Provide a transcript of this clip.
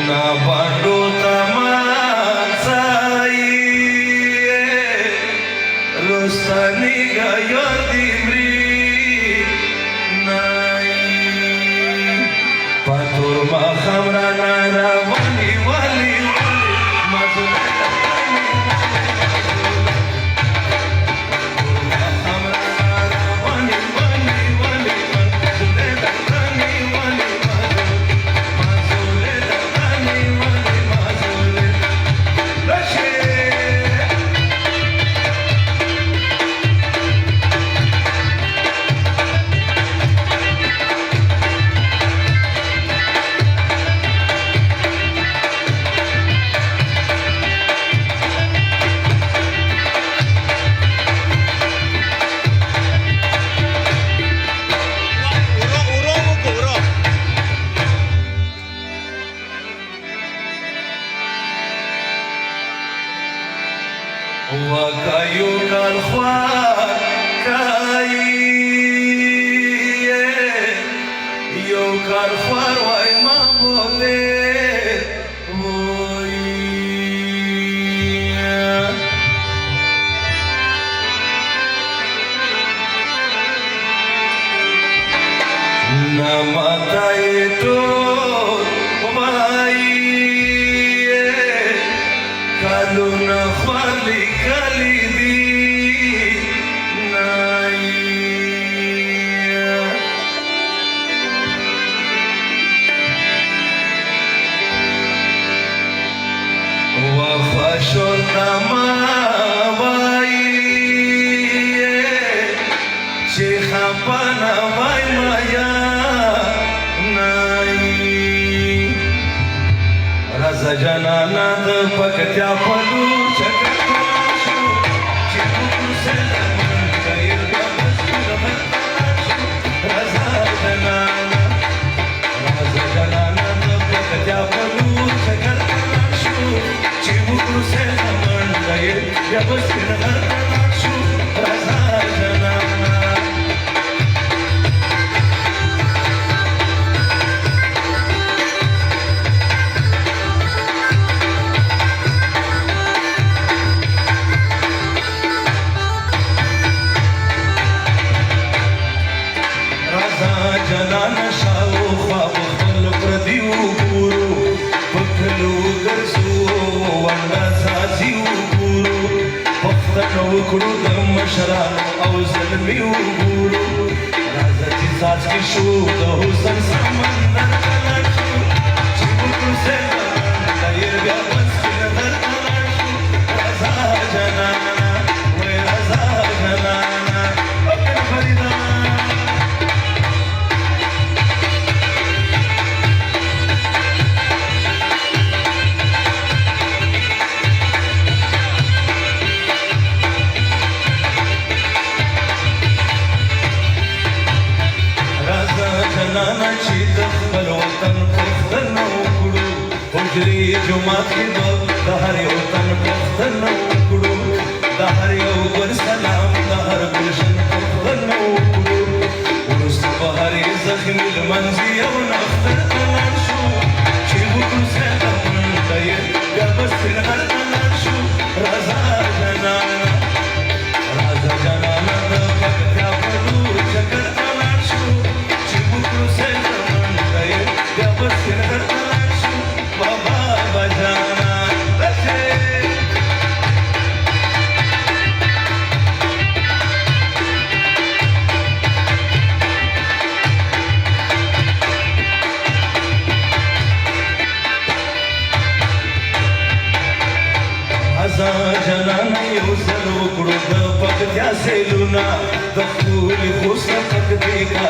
na bando tamasai rostani gayo dimri nai patur mahamra naravani wali wakayu kalkhwar kai yo kalkhwar wa imamote hoy namatai to kaluna khwali kalidi nai wa fashon namabai chikhapana vai maya nai raza janana da pakatya palu chakashu chibu selaman kayir gamashu raza janana da pakatya palu chakashu chibu selaman kayir gamashu raza janana janana shao khwab khal pradiu guru paklu garzu wanda zaziu guru waqtanu kru dam shran aw zalmiu guru razati saz ki shu da husan samandar kalashu chibu se kayir ga bas dar kalashu raza janana wa raza janana akan farida چې د خپل وطن پوښتنه وکړو حجرې جومات کې د هر یو تن پوښتنه وکړو د هر یو ګل سلام د هر ګلشن پوښتنه وکړو وروسته په هرې زخمي لمنځي یو نختر ته لاړ شو چې وکړو سیده منډه یې بیا به سپینغر ته لاړ شو راځه جانانه راځه جانانه د پکتیا په لور چکر ته لاړ شو چې وکړو سیده منډه یې بیا به سپینغر ته لاړ شو بابا بجانا راشئ جنانا یو ځل وکړو د پکتیا سیلونه د ښکلي خوست تک دې کا